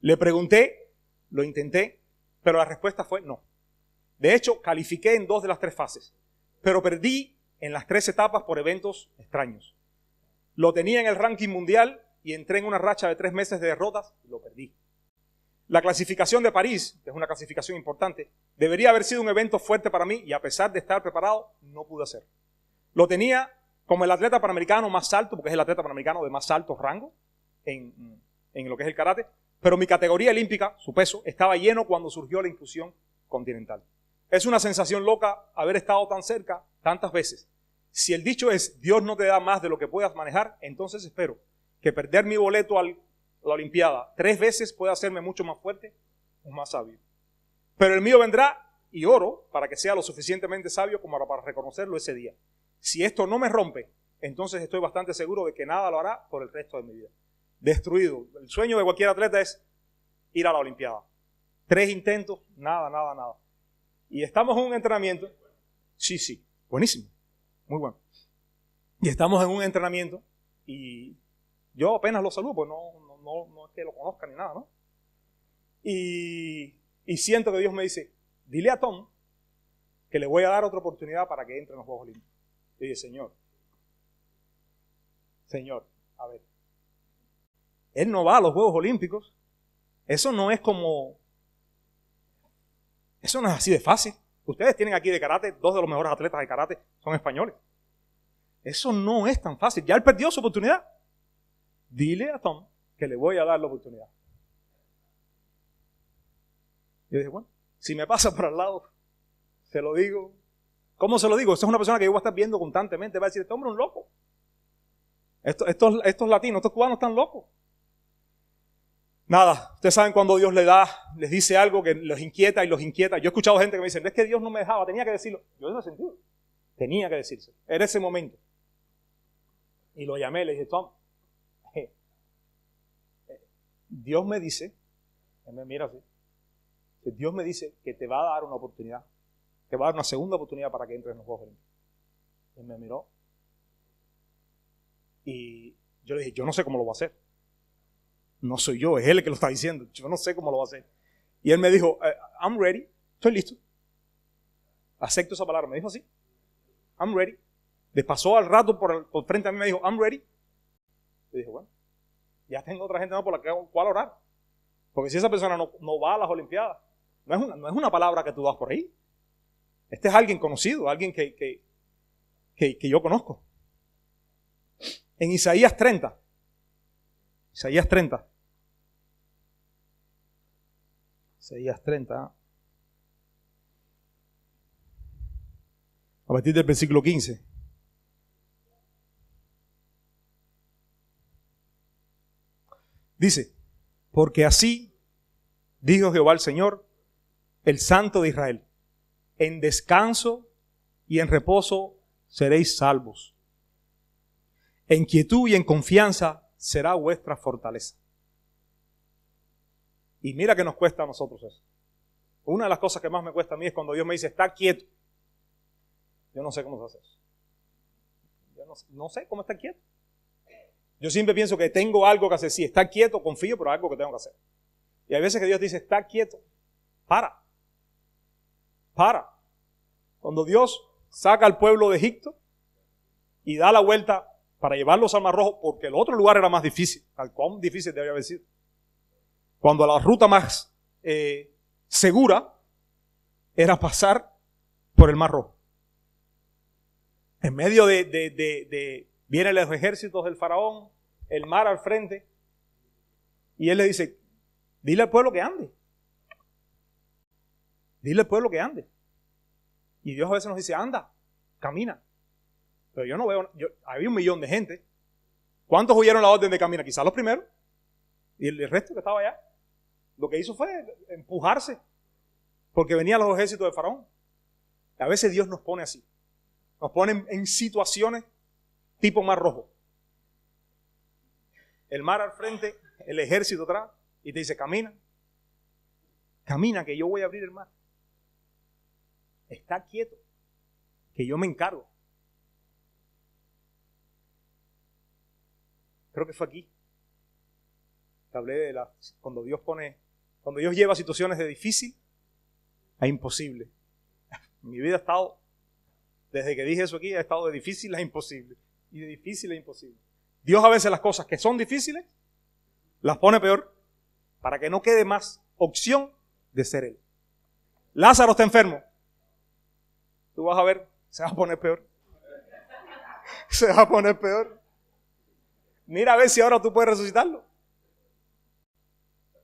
Le pregunté, lo intenté, pero la respuesta fue no. De hecho, califiqué en 2 de las 3 fases, pero perdí en las 3 etapas por eventos extraños. Lo tenía en el ranking mundial y entré en una racha de 3 meses de derrotas y lo perdí. La clasificación de París, que es una clasificación importante, debería haber sido un evento fuerte para mí y a pesar de estar preparado, no pude hacerlo. Lo tenía como el atleta panamericano más alto, porque es el atleta panamericano de más alto rango en lo que es el karate, pero mi categoría olímpica, su peso, estaba lleno cuando surgió la inclusión continental. Es una sensación loca haber estado tan cerca tantas veces. Si el dicho es Dios no te da más de lo que puedas manejar, entonces espero que perder mi boleto a la Olimpiada 3 veces pueda hacerme mucho más fuerte o más sabio. Pero el mío vendrá y oro para que sea lo suficientemente sabio como para reconocerlo ese día. Si esto no me rompe, entonces estoy bastante seguro de que nada lo hará por el resto de mi vida. Destruido. El sueño de cualquier atleta es ir a la Olimpiada. 3 intentos, nada. Y estamos en un entrenamiento. Sí, buenísimo, muy bueno. Y estamos en un entrenamiento y yo apenas lo saludo, pues no es que lo conozca ni nada, ¿no? Y siento que Dios me dice: dile a Tom que le voy a dar otra oportunidad para que entre en los Juegos Olímpicos. Y dije: Señor, a ver, él no va a los Juegos Olímpicos. Eso no es así de fácil. Ustedes tienen aquí de karate, 2 de los mejores atletas de karate son españoles. Eso no es tan fácil. Ya él perdió su oportunidad. Dile a Tom que le voy a dar la oportunidad. Yo dije: bueno, si me pasa por al lado, se lo digo. ¿Cómo se lo digo? Esa es una persona que yo voy a estar viendo constantemente. Va a decir: este hombre es un loco. Estos latinos, estos cubanos están locos. Nada, ustedes saben cuando Dios les dice algo que los inquieta y los inquieta. Yo he escuchado gente que me dice: es que Dios no me dejaba, tenía que decirlo. Yo no he sentido. Tenía que decirse. Era ese momento. Y lo llamé, le dije: Tom, Dios me dice, él me mira así, que Dios me dice que te va a dar una oportunidad, te va a dar una segunda oportunidad para que entres en los Juegos Olímpicos. Él me miró y yo le dije: yo no sé cómo lo va a hacer. No soy yo, es él el que lo está diciendo. Yo no sé cómo lo va a hacer. Y él me dijo: I'm ready, estoy listo. Acepto esa palabra. Me dijo así: I'm ready. Le pasó al rato por frente a mí y me dijo: I'm ready. Le dije: bueno, ya tengo otra gente por la cual orar. Porque si esa persona no va a las Olimpiadas, no es una palabra que tú das por ahí. Este es alguien conocido, alguien que yo conozco. En Isaías 30, a partir del versículo 15. Dice: porque así dijo Jehová el Señor, el Santo de Israel: en descanso y en reposo seréis salvos. En quietud y en confianza será vuestra fortaleza. Y mira que nos cuesta a nosotros eso. Una de las cosas que más me cuesta a mí es cuando Dios me dice: está quieto. Yo no sé cómo se hace eso. Yo no sé cómo estar quieto. Yo siempre pienso que tengo algo que hacer. Sí, estar quieto, confío, pero algo que tengo que hacer. Y hay veces que Dios dice: está quieto. Para. Cuando Dios saca al pueblo de Egipto y da la vuelta para llevarlos al Mar Rojo, porque el otro lugar era más difícil. ¿Cuán difícil debe haber sido? Cuando la ruta más segura era pasar por el Mar Rojo. En medio vienen los ejércitos del faraón, el mar al frente, y él le dice: dile al pueblo que ande. Dile al pueblo que ande. Y Dios a veces nos dice: anda, camina. Pero yo no veo, había 1 millón de gente. ¿Cuántos oyeron la orden de caminar? Quizás los primeros. Y el resto que estaba allá, lo que hizo fue empujarse, porque venían los ejércitos de Faraón. A veces Dios nos pone así. Nos pone en situaciones tipo Mar Rojo. El mar al frente, el ejército atrás, y te dice, camina. Camina, que yo voy a abrir el mar. Está quieto, que yo me encargo. Creo que fue aquí. Que hablé de cuando Dios lleva situaciones de difícil a imposible. Mi vida ha estado, desde que dije eso aquí, ha estado de difícil a imposible. Y de difícil a imposible. Dios a veces las cosas que son difíciles, las pone peor, para que no quede más opción de ser Él. Lázaro está enfermo. Tú vas a ver, se va a poner peor. Se va a poner peor. Mira a ver si ahora tú puedes resucitarlo.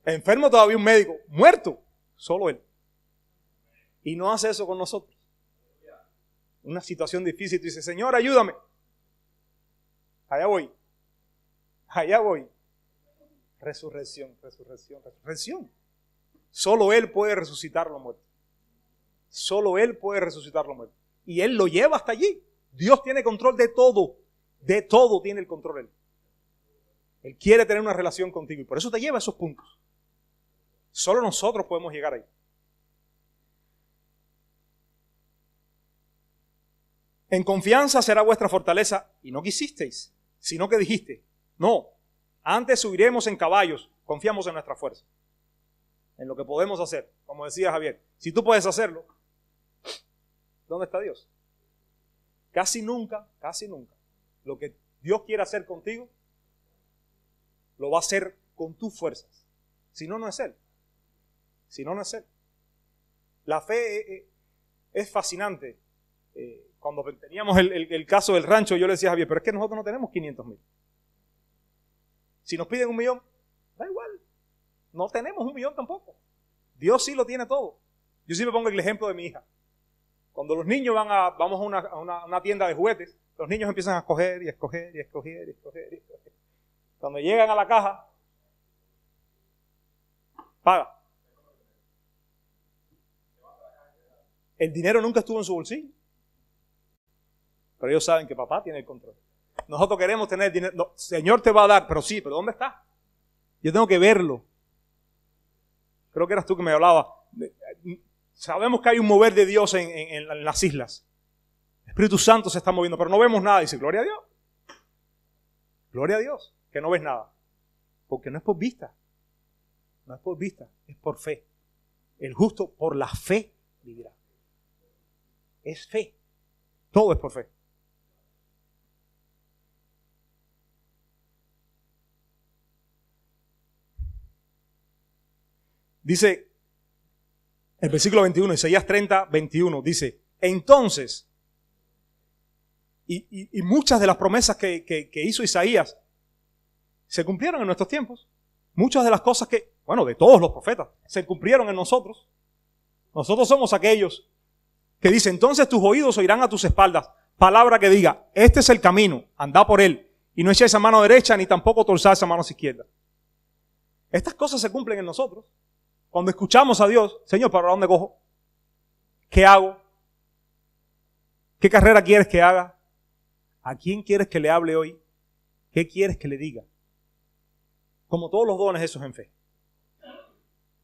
Enfermo todavía un médico, muerto, solo Él. Y no hace eso con nosotros. Una situación difícil, tú dices, Señor, ayúdame. Allá voy. Allá voy. Resurrección, resurrección, resurrección. Solo Él puede resucitar los muertos. Solo Él puede resucitar los muertos. Y Él lo lleva hasta allí. Dios tiene control de todo. De todo tiene el control Él. Él quiere tener una relación contigo y por eso te lleva a esos puntos. Solo nosotros podemos llegar ahí. En confianza será vuestra fortaleza, y no quisisteis, sino que dijiste, no, antes subiremos en caballos, confiamos en nuestra fuerza, en lo que podemos hacer. Como decía Javier, si tú puedes hacerlo, ¿dónde está Dios? Casi nunca, lo que Dios quiere hacer contigo, lo va a hacer con tus fuerzas. Si no, no es Él. Si no, no es Él. La fe es fascinante. Cuando teníamos el caso del rancho, yo le decía a Javier, pero es que nosotros no tenemos 500,000. Si nos piden 1 millón, da igual. No tenemos 1 millón tampoco. Dios sí lo tiene todo. Yo siempre pongo el ejemplo de mi hija. Cuando los niños vamos a una tienda de juguetes, los niños empiezan a escoger y escoger y escoger y escoger y escoger. Cuando llegan a la caja, paga. El dinero nunca estuvo en su bolsillo. Pero ellos saben que papá tiene el control. Nosotros queremos tener dinero. No, Señor te va a dar, pero sí, pero ¿dónde está? Yo tengo que verlo. Creo que eras tú que me hablabas. Sabemos que hay un mover de Dios en las islas. El Espíritu Santo se está moviendo, pero no vemos nada. Dice, gloria a Dios. Gloria a Dios, que no ves nada. Porque no es por vista. No es por vista, es por fe. El justo por la fe vivirá. Es fe. Todo es por fe. Dice el versículo 21, Isaías 30, 21, dice, entonces, y muchas de las promesas que hizo Isaías se cumplieron en nuestros tiempos. Muchas de las cosas de todos los profetas, se cumplieron en nosotros. Nosotros somos aquellos que dicen, entonces tus oídos oirán a tus espaldas palabra que diga, este es el camino, andá por él, y no echéis a mano derecha, ni tampoco torzáis a mano izquierda. Estas cosas se cumplen en nosotros. Cuando escuchamos a Dios, Señor, ¿para dónde cojo? ¿Qué hago? ¿Qué carrera quieres que haga? ¿A quién quieres que le hable hoy? ¿Qué quieres que le diga? Como todos los dones, eso es en fe.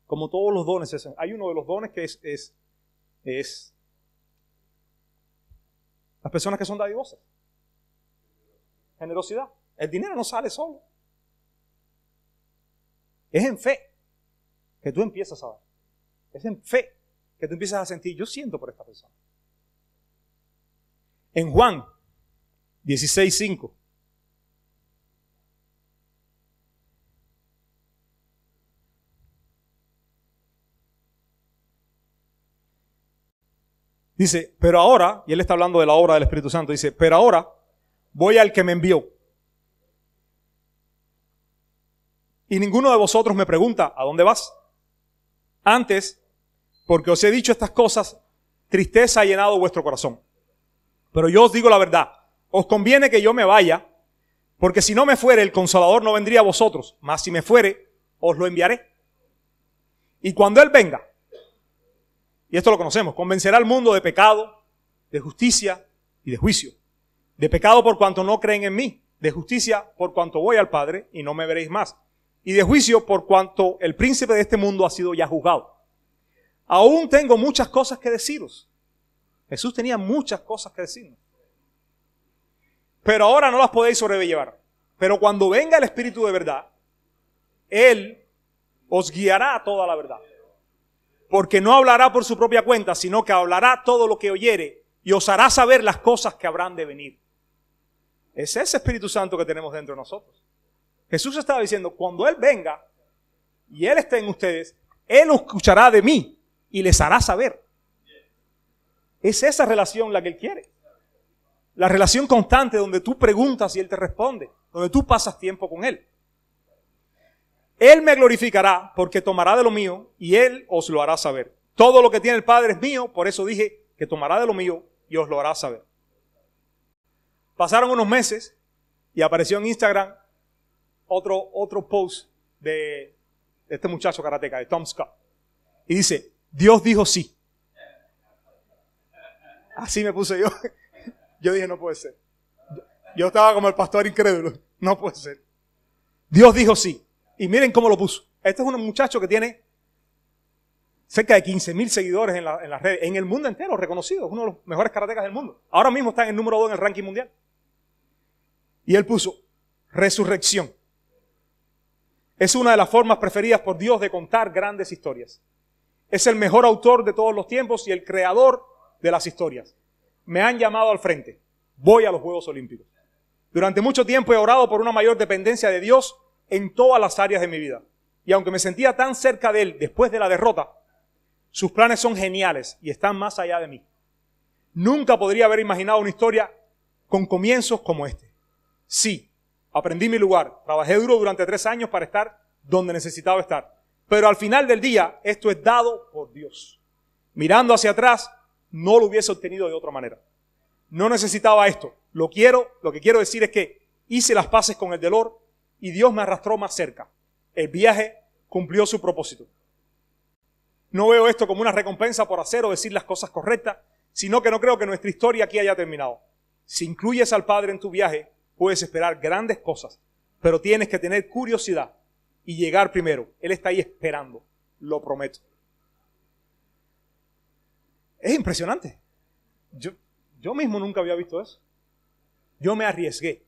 Como todos los dones, eso. Hay uno de los dones que es las personas que son dadivosas. Generosidad. El dinero no sale solo. Es en fe que tú empiezas a dar. Es en fe que tú empiezas a sentir, yo siento por esta persona. En Juan 16:5 dice, pero ahora, y él está hablando de la obra del Espíritu Santo, dice, pero ahora voy al que me envió. Y ninguno de vosotros me pregunta, ¿a dónde vas? Antes, porque os he dicho estas cosas, tristeza ha llenado vuestro corazón. Pero yo os digo la verdad, os conviene que yo me vaya, porque si no me fuere, el Consolador no vendría a vosotros, mas si me fuere, os lo enviaré. Y cuando Él venga, y esto lo conocemos, convencerá al mundo de pecado, de justicia y de juicio. De pecado por cuanto no creen en mí, de justicia por cuanto voy al Padre y no me veréis más, y de juicio por cuanto el príncipe de este mundo ha sido ya juzgado. Aún tengo muchas cosas que deciros. Jesús tenía muchas cosas que decirnos. Pero ahora no las podéis sobrellevar. Pero cuando venga el Espíritu de verdad, Él os guiará a toda la verdad. Porque no hablará por su propia cuenta, sino que hablará todo lo que oyere y os hará saber las cosas que habrán de venir. Es ese Espíritu Santo que tenemos dentro de nosotros. Jesús estaba diciendo, cuando Él venga y Él esté en ustedes, Él os escuchará de mí y les hará saber. Es esa relación la que Él quiere. La relación constante donde tú preguntas y Él te responde, donde tú pasas tiempo con Él. Él me glorificará porque tomará de lo mío y Él os lo hará saber. Todo lo que tiene el Padre es mío, por eso dije que tomará de lo mío y os lo hará saber. Pasaron unos meses y apareció en Instagram otro post de este muchacho karateca, de Tom Scott. Y dice, Dios dijo sí. Así me puse yo. Yo dije, no puede ser. Yo estaba como el pastor incrédulo. No puede ser. Dios dijo sí. Y miren cómo lo puso. Este es un muchacho que tiene cerca de 15,000 seguidores en las redes, en el mundo entero, reconocido. Es uno de los mejores karatecas del mundo. Ahora mismo está en el número 2 en el ranking mundial. Y él puso, resurrección. Es una de las formas preferidas por Dios de contar grandes historias. Es el mejor autor de todos los tiempos y el creador de las historias. Me han llamado al frente. Voy a los Juegos Olímpicos. Durante mucho tiempo he orado por una mayor dependencia de Dios en todas las áreas de mi vida. Y aunque me sentía tan cerca de Él después de la derrota, sus planes son geniales y están más allá de mí. Nunca podría haber imaginado una historia con comienzos como este. Sí, aprendí mi lugar. Trabajé duro durante 3 años para estar donde necesitaba estar. Pero al final del día, esto es dado por Dios. Mirando hacia atrás, no lo hubiese obtenido de otra manera. No necesitaba esto. Lo que quiero decir es que hice las paces con el dolor y Dios me arrastró más cerca. El viaje cumplió su propósito. No veo esto como una recompensa por hacer o decir las cosas correctas, sino que no creo que nuestra historia aquí haya terminado. Si incluyes al Padre en tu viaje, puedes esperar grandes cosas, pero tienes que tener curiosidad y llegar primero. Él está ahí esperando, lo prometo. Es impresionante. Yo mismo nunca había visto eso. Yo me arriesgué.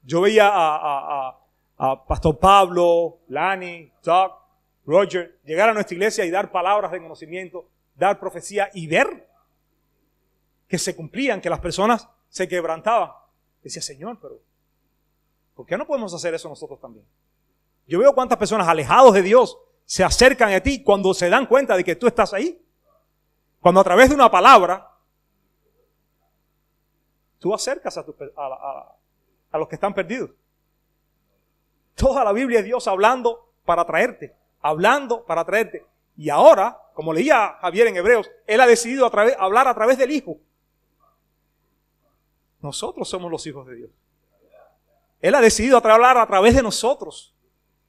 Yo veía a Pastor Pablo, Lani, Doug, Roger llegar a nuestra iglesia y dar palabras de conocimiento, dar profecía y ver que se cumplían, que las personas se quebrantaban. Decía, Señor, pero ¿por qué no podemos hacer eso nosotros también? Yo veo cuántas personas alejados de Dios se acercan a ti cuando se dan cuenta de que tú estás ahí. Cuando a través de una palabra tú acercas a los que están perdidos. Toda la Biblia es Dios hablando para traerte, hablando para traerte. Y ahora, como leía Javier en Hebreos, Él ha decidido hablar a través del Hijo. Nosotros somos los hijos de Dios. Él ha decidido hablar a través de nosotros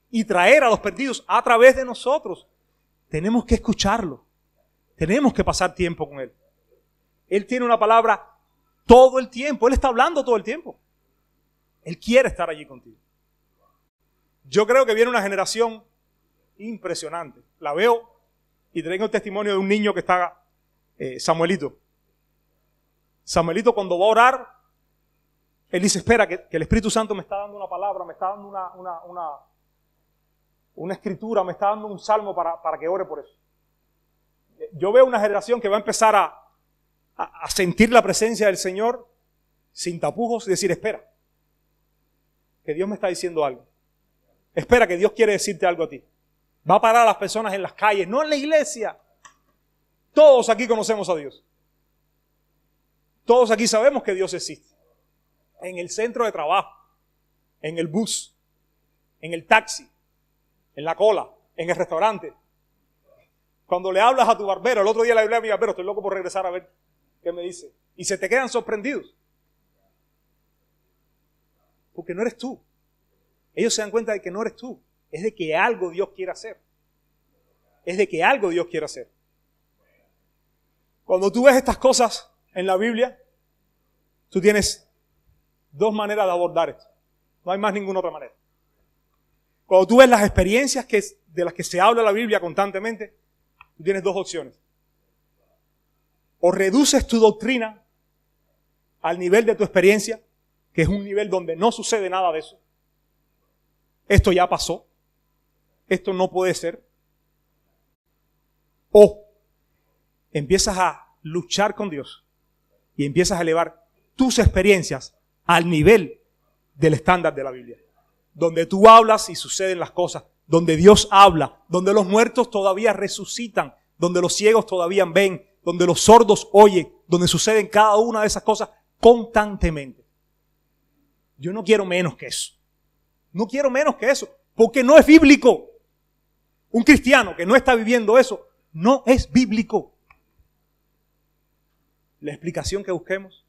y traer a los perdidos a través de nosotros. Tenemos que escucharlo. Tenemos que pasar tiempo con Él. Él tiene una palabra todo el tiempo. Él está hablando todo el tiempo. Él quiere estar allí contigo. Yo creo que viene una generación impresionante. La veo y tengo el testimonio de un niño que está, Samuelito. Samuelito cuando va a orar, él dice, espera, que el Espíritu Santo me está dando una palabra, me está dando una escritura, me está dando un salmo para que ore por eso. Yo veo una generación que va a empezar a sentir la presencia del Señor sin tapujos y decir, espera, que Dios me está diciendo algo. Espera, que Dios quiere decirte algo a ti. Va a parar a las personas en las calles, no en la iglesia. Todos aquí conocemos a Dios. Todos aquí sabemos que Dios existe. En el centro de trabajo, en el bus, en el taxi, en la cola, en el restaurante. Cuando le hablas a tu barbero, el otro día le hablé a mi barbero, estoy loco por regresar a ver qué me dice. Y se te quedan sorprendidos. Porque no eres tú. Ellos se dan cuenta de que no eres tú. Es de que algo Dios quiere hacer. Es de que algo Dios quiere hacer. Cuando tú ves estas cosas en la Biblia, tú tienes dos maneras de abordar esto. No hay más ninguna otra manera. Cuando tú ves las experiencias de las que se habla en la Biblia constantemente, tú tienes dos opciones. O reduces tu doctrina al nivel de tu experiencia, que es un nivel donde no sucede nada de eso. Esto ya pasó. Esto no puede ser. O empiezas a luchar con Dios y empiezas a elevar tus experiencias al nivel del estándar de la Biblia. Donde tú hablas y suceden las cosas. Donde Dios habla. Donde los muertos todavía resucitan. Donde los ciegos todavía ven. Donde los sordos oyen. Donde suceden cada una de esas cosas constantemente. Yo no quiero menos que eso. No quiero menos que eso. Porque no es bíblico. Un cristiano que no está viviendo eso no es bíblico. La explicación que busquemos,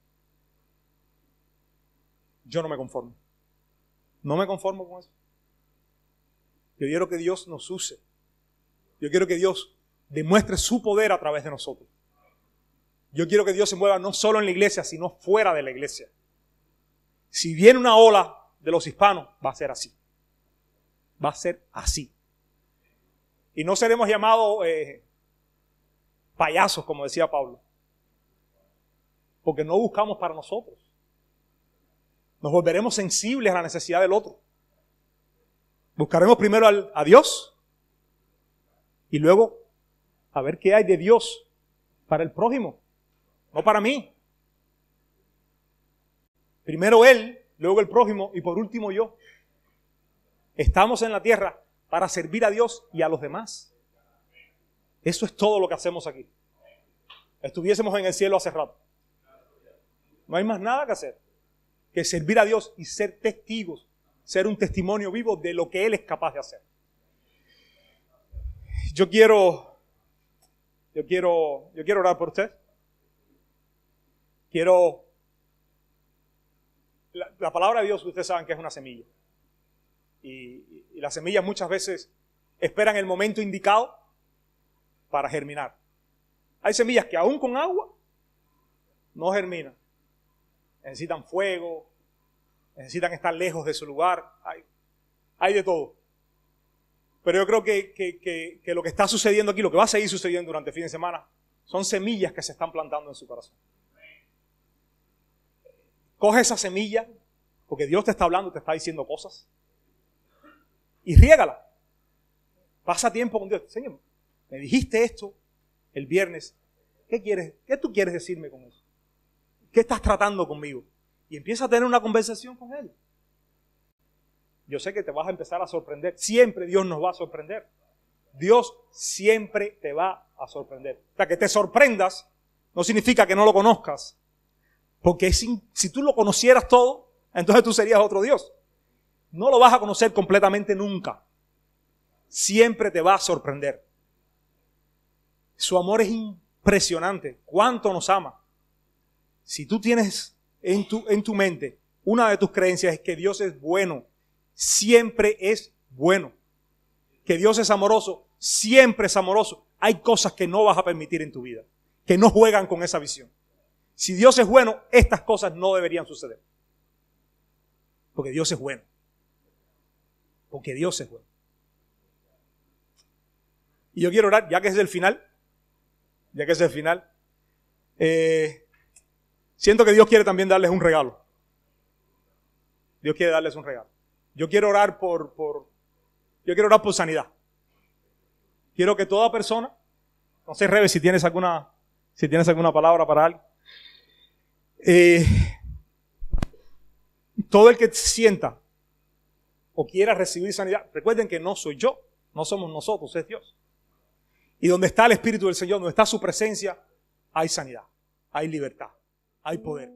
yo no me conformo. No me conformo con eso. Yo quiero que Dios nos use. Yo quiero que Dios demuestre su poder a través de nosotros. Yo quiero que Dios se mueva no solo en la iglesia, sino fuera de la iglesia. Si viene una ola de los hispanos, va a ser así. Va a ser así. Y no seremos llamados payasos, como decía Pablo. Porque no buscamos para nosotros. Nos volveremos sensibles a la necesidad del otro. Buscaremos primero a Dios y luego a ver qué hay de Dios para el prójimo, no para mí. Primero Él, luego el prójimo y por último yo. Estamos en la tierra para servir a Dios y a los demás. Eso es todo lo que hacemos aquí. Estuviésemos en el cielo hace rato. No hay más nada que hacer que servir a Dios y ser testigos, ser un testimonio vivo de lo que Él es capaz de hacer. Yo quiero orar por usted. La palabra de Dios, ustedes saben que es una semilla. Y las semillas muchas veces esperan el momento indicado para germinar. Hay semillas que aún con agua no germinan. Necesitan fuego, necesitan estar lejos de su lugar. Hay de todo. Pero yo creo que lo que está sucediendo aquí, lo que va a seguir sucediendo durante el fin de semana, son semillas que se están plantando en su corazón. Coge esa semilla, porque Dios te está hablando, te está diciendo cosas, y riégala. Pasa tiempo con Dios. Señor, me dijiste esto el viernes. ¿Qué tú quieres decirme con eso? ¿Qué estás tratando conmigo? Y empieza a tener una conversación con Él. Yo sé que te vas a empezar a sorprender. Siempre Dios nos va a sorprender. Dios siempre te va a sorprender. O sea, que te sorprendas no significa que no lo conozcas. Porque si tú lo conocieras todo, entonces tú serías otro Dios. No lo vas a conocer completamente nunca. Siempre te va a sorprender. Su amor es impresionante. ¿Cuánto nos ama? Si tú tienes en tu mente, una de tus creencias es que Dios es bueno, siempre es bueno. Que Dios es amoroso, siempre es amoroso. Hay cosas que no vas a permitir en tu vida, que no juegan con esa visión. Si Dios es bueno, estas cosas no deberían suceder. Porque Dios es bueno. Porque Dios es bueno. Y yo quiero orar, ya que es el final, siento que Dios quiere también darles un regalo. Dios quiere darles un regalo. Yo quiero orar por sanidad. Quiero que toda persona, no sé, Rebe, si tienes alguna palabra para alguien. Todo el que sienta o quiera recibir sanidad, recuerden que no soy yo, no somos nosotros, es Dios. Y donde está el Espíritu del Señor, donde está su presencia, hay sanidad, hay libertad, hay poder.